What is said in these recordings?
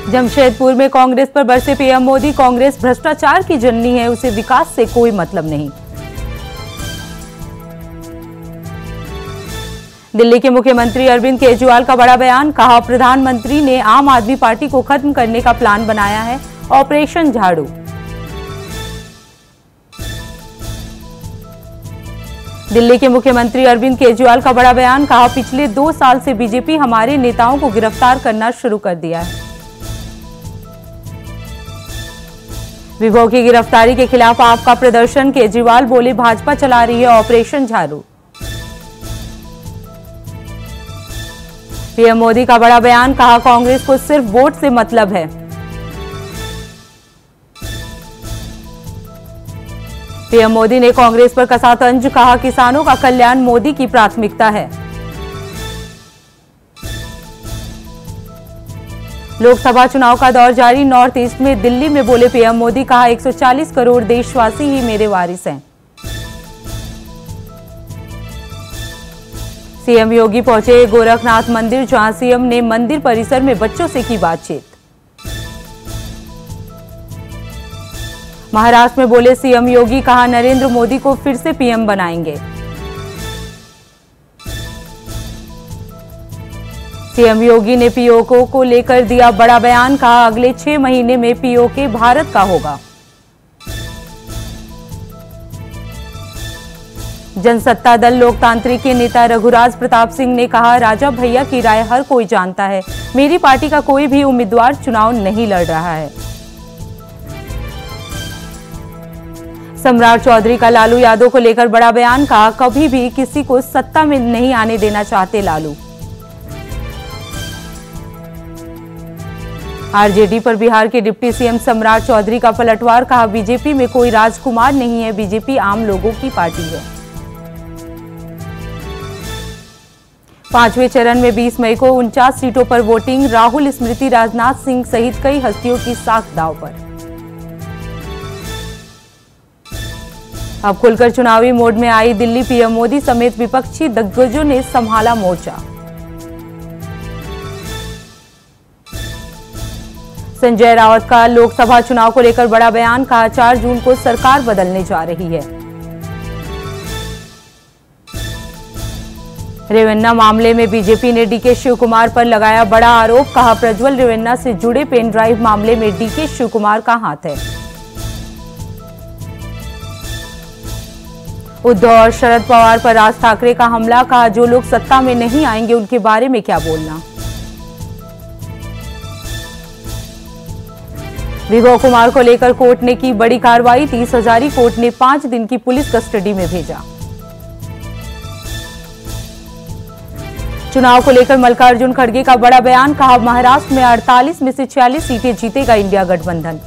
जमशेदपुर में कांग्रेस पर बरसे पीएम मोदी। कांग्रेस भ्रष्टाचार की जननी है, उसे विकास से कोई मतलब नहीं। दिल्ली के मुख्यमंत्री अरविंद केजरीवाल का बड़ा बयान। कहा, प्रधानमंत्री ने आम आदमी पार्टी को खत्म करने का प्लान बनाया है, ऑपरेशन झाड़ू। दिल्ली के मुख्यमंत्री अरविंद केजरीवाल का बड़ा बयान। कहा, पिछले 2 साल से बीजेपी हमारे नेताओं को गिरफ्तार करना शुरू कर दिया है। विभो की गिरफ्तारी के खिलाफ आपका प्रदर्शन। केजरीवाल बोले, भाजपा चला रही है ऑपरेशन झाड़ू। पीएम मोदी का बड़ा बयान। कहा, कांग्रेस को सिर्फ वोट से मतलब है। पीएम मोदी ने कांग्रेस पर कसा तंज। कहा, किसानों का कल्याण मोदी की प्राथमिकता है। लोकसभा चुनाव का दौर जारी। नॉर्थ ईस्ट में दिल्ली में बोले पीएम मोदी। कहा, 140 करोड़ देशवासी ही मेरे वारिस हैं। सीएम योगी पहुंचे गोरखनाथ मंदिर, जहां सीएम ने मंदिर परिसर में बच्चों से की बातचीत। महाराष्ट्र में बोले सीएम योगी। कहा, नरेंद्र मोदी को फिर से पीएम बनाएंगे। सीएम योगी ने पीओके को लेकर दिया बड़ा बयान। कहा, अगले 6 महीने में पीओके भारत का होगा। जनसत्ता दल लोकतांत्रिक के नेता रघुराज प्रताप सिंह ने कहा, राजा भैया की राय हर कोई जानता है। मेरी पार्टी का कोई भी उम्मीदवार चुनाव नहीं लड़ रहा है। सम्राट चौधरी का लालू यादव को लेकर बड़ा बयान। कहा, कभी भी किसी को सत्ता में नहीं आने देना चाहते लालू। आरजेडी पर बिहार के डिप्टी सीएम सम्राट चौधरी का पलटवार। कहा, बीजेपी में कोई राजकुमार नहीं है, बीजेपी आम लोगों की पार्टी है। 5वें चरण में 20 मई को 49 सीटों पर वोटिंग। राहुल, स्मृति, राजनाथ सिंह सहित कई हस्तियों की साख दांव पर। अब खुलकर चुनावी मोड में आई दिल्ली। पीएम मोदी समेत विपक्षी दिग्गजों ने संभाला मोर्चा। संजय राउत का लोकसभा चुनाव को लेकर बड़ा बयान। कहा, 4 जून को सरकार बदलने जा रही है। रेवन्ना मामले में बीजेपी ने डीके शिव कुमार पर लगाया बड़ा आरोप। कहा, प्रज्वल रेवन्ना से जुड़े पेन ड्राइव मामले में डीके शिव कुमार का हाथ है। उद्धव और शरद पवार पर राज ठाकरे का हमला। कहा, जो लोग सत्ता में नहीं आएंगे उनके बारे में क्या बोलना। विभो कुमार को लेकर कोर्ट ने की बड़ी कार्रवाई। 30 हजारी कोर्ट ने 5 दिन की पुलिस कस्टडी में भेजा। चुनाव को लेकर मल्लिकार्जुन खड़गे का बड़ा बयान। कहा, महाराष्ट्र में 48 में से 46 सीटें जीतेगा इंडिया गठबंधन।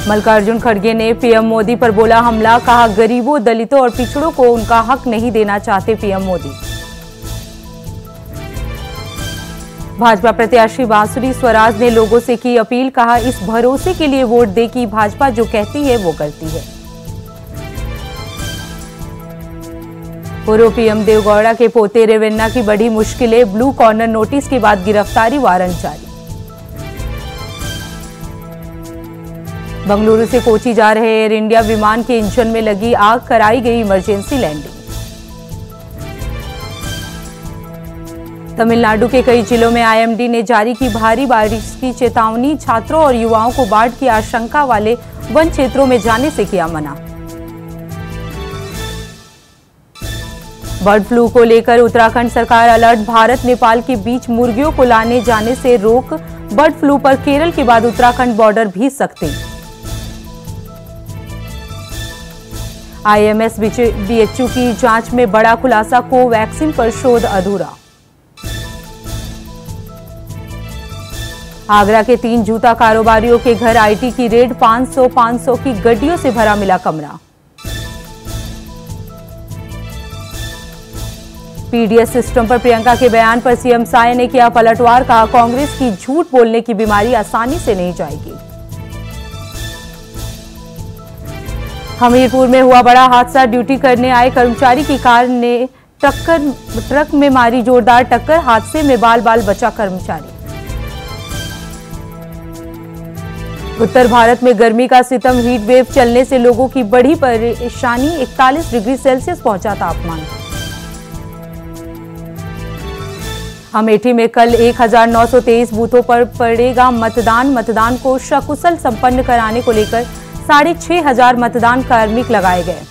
मल्लिकार्जुन खड़गे ने पीएम मोदी पर बोला हमला। कहा, गरीबों, दलितों और पिछड़ों को उनका हक नहीं देना चाहते पीएम मोदी। भाजपा प्रत्याशी बांसुरी स्वराज ने लोगों से की अपील। कहा, इस भरोसे के लिए वोट दे कि भाजपा जो कहती है वो करती है। पूर्व पीएम देवगौड़ा के पोते रेवन्ना की बड़ी मुश्किलें। ब्लू कॉर्नर नोटिस के बाद गिरफ्तारी वारंट जारी। बंगलुरु से कोची जा रहे एयर इंडिया विमान के इंजन में लगी आग, कराई गई इमरजेंसी लैंडिंग। तमिलनाडु के कई जिलों में आईएमडी ने जारी की भारी बारिश की चेतावनी। छात्रों और युवाओं को बाढ़ की आशंका वाले वन क्षेत्रों में जाने से किया मना। बर्ड फ्लू को लेकर उत्तराखंड सरकार अलर्ट। भारत नेपाल के बीच मुर्गियों को लाने जाने से रोक। बर्ड फ्लू पर केरल के बाद उत्तराखंड बॉर्डर भी सख्ती। आईएमएस बीएचयू की जांच में बड़ा खुलासा। कोवैक्सीन पर शोध अधूरा। आगरा के 3 जूता कारोबारियों के घर आईटी की रेड। 500 की गड्डियों से भरा मिला कमरा। पीडीएस सिस्टम पर प्रियंका के बयान पर सीएम साय ने किया पलटवार। कहा, कांग्रेस की झूठ बोलने की बीमारी आसानी से नहीं जाएगी। हमीरपुर में हुआ बड़ा हादसा। ड्यूटी करने आए कर्मचारी की कार ने ट्रक में मारी जोरदार टक्कर, हादसे में बाल बाल बचा कर्मचारी। उत्तर भारत में गर्मी का सितम, हीट वेव चलने से लोगों की बड़ी परेशानी, 41 डिग्री सेल्सियस पहुंचा तापमान। अमेठी में कल 1923 बूथों पर पड़ेगा मतदान को सकुशल संपन्न कराने को लेकर 6,500 मतदान कार्मिक लगाए गए।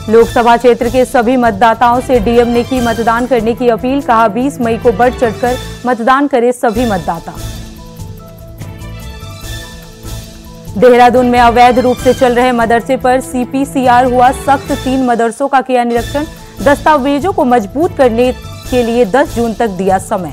लोकसभा क्षेत्र के सभी मतदाताओं से डीएम ने की मतदान करने की अपील, कहा 20 मई को बढ़ चढ़कर मतदान करें सभी मतदाता। देहरादून में अवैध रूप से चल रहे मदरसे पर सीपीसीआर हुआ सख्त, 3 मदरसों का किया निरीक्षण, दस्तावेजों को मजबूत करने के लिए 10 जून तक दिया समय।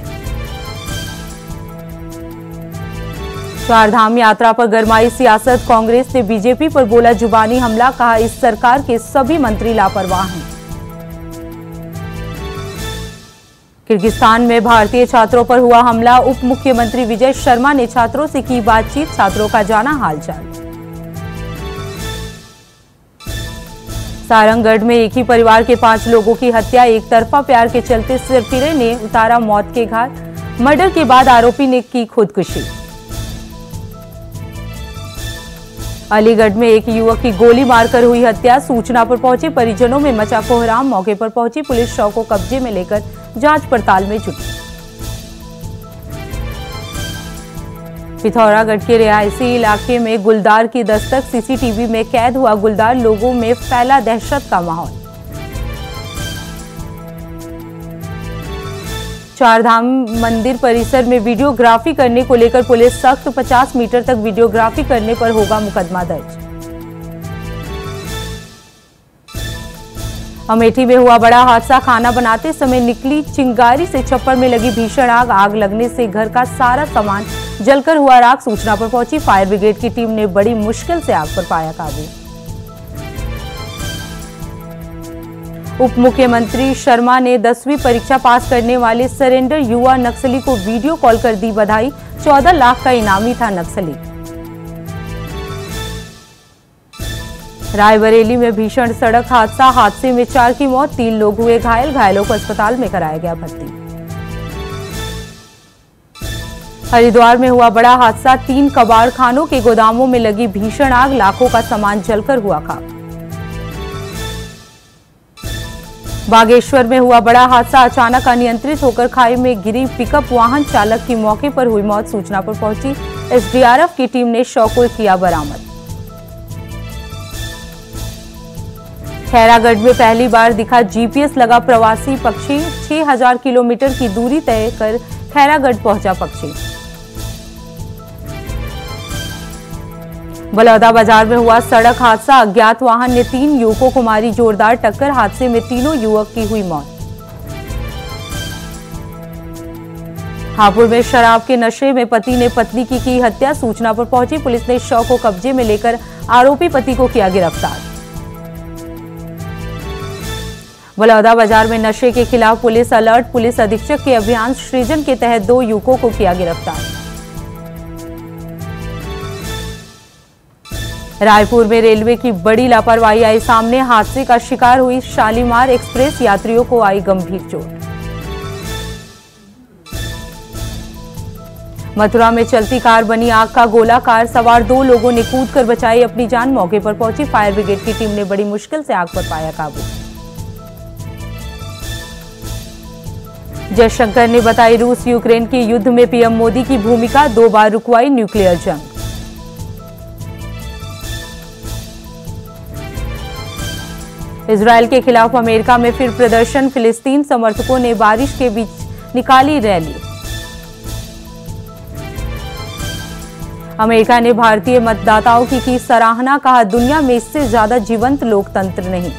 चारधाम यात्रा पर गरमाई सियासत, कांग्रेस ने बीजेपी पर बोला जुबानी हमला, कहा इस सरकार के सभी मंत्री लापरवाह हैं। किर्गिस्तान में भारतीय छात्रों पर हुआ हमला, उप मुख्यमंत्री विजय शर्मा ने छात्रों से की बातचीत, छात्रों का जाना हालचाल। सारंगगढ़ में एक ही परिवार के 5 लोगों की हत्या, एक तरफा प्यार के चलते सिरफिरे ने उतारा मौत के घाट, मर्डर के बाद आरोपी ने की खुदकुशी। अलीगढ़ में एक युवक की गोली मारकर हुई हत्या, सूचना पर पहुंचे परिजनों में मचा कोहराम, मौके पर पहुंची पुलिस शव को कब्जे में लेकर जांच पड़ताल में जुटी। पिथौरागढ़ के रिहायशी इलाके में गुलदार की दस्तक, सीसीटीवी में कैद हुआ गुलदार, लोगों में फैला दहशत का माहौल। चारधाम मंदिर परिसर में वीडियोग्राफी करने को लेकर पुलिस सख्त, 50 मीटर तक वीडियोग्राफी करने पर होगा मुकदमा दर्ज। अमेठी में हुआ बड़ा हादसा, खाना बनाते समय निकली चिंगारी से छप्पर में लगी भीषण आग, आग लगने से घर का सारा सामान जलकर हुआ राख, सूचना पर पहुंची फायर ब्रिगेड की टीम ने बड़ी मुश्किल से आग पर पाया काबू। उप मुख्यमंत्री शर्मा ने 10वीं परीक्षा पास करने वाले सरेंडर युवा नक्सली को वीडियो कॉल कर दी बधाई, 14 लाख का इनामी था नक्सली। रायबरेली में भीषण सड़क हादसा, हादसे में 4 की मौत, 3 लोग हुए घायल, घायलों को अस्पताल में कराया गया भर्ती। हरिद्वार में हुआ बड़ा हादसा, 3 कबाड़ खानों के गोदामों में लगी भीषण आग, लाखों का सामान जलकर हुआ खाक। बागेश्वर में हुआ बड़ा हादसा, अचानक अनियंत्रित होकर खाई में गिरी पिकअप वाहन, चालक की मौके पर हुई मौत, सूचना पर पहुंची एसडीआरएफ की टीम ने शव को किया बरामद। खैरागढ़ में पहली बार दिखा जीपीएस लगा प्रवासी पक्षी, 6000 किलोमीटर की दूरी तय कर खैरागढ़ पहुंचा पक्षी। बलौदा बाजार में हुआ सड़क हादसा, अज्ञात वाहन ने 3 युवकों को मारी जोरदार टक्कर, हादसे में तीनों युवक की हुई मौत। हापुड़ में शराब के नशे में पति ने पत्नी की हत्या, सूचना पर पहुंची पुलिस ने शव को कब्जे में लेकर आरोपी पति को किया गिरफ्तार। बलौदा बाजार में नशे के खिलाफ पुलिस अलर्ट, पुलिस अधीक्षक के अभियान सृजन के तहत 2 युवकों को किया गिरफ्तार। रायपुर में रेलवे की बड़ी लापरवाही आई सामने, हादसे का शिकार हुई शालीमार एक्सप्रेस, यात्रियों को आई गंभीर चोट। मथुरा में चलती कार बनी आग का गोला, कार सवार 2 लोगों ने कूदकर बचाई अपनी जान, मौके पर पहुंची फायर ब्रिगेड की टीम ने बड़ी मुश्किल से आग पर पाया काबू। जयशंकर ने बताई रूस यूक्रेन के युद्ध में पीएम मोदी की भूमिका, 2 बार रुकवाई न्यूक्लियर जंग। इजरायल के खिलाफ अमेरिका में फिर प्रदर्शन, फिलिस्तीन समर्थकों ने बारिश के बीच निकाली रैली। अमेरिका ने भारतीय मतदाताओं की सराहना, कहा दुनिया में इससे ज्यादा जीवंत लोकतंत्र नहीं।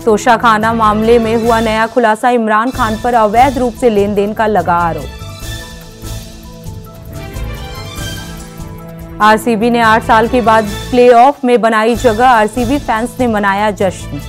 तोशाखाना मामले में हुआ नया खुलासा, इमरान खान पर अवैध रूप से लेन देन का लगा आरोप। आरसीबी ने 8 साल के बाद प्लेऑफ में बनाई जगह, आरसीबी फैंस ने मनाया जश्न।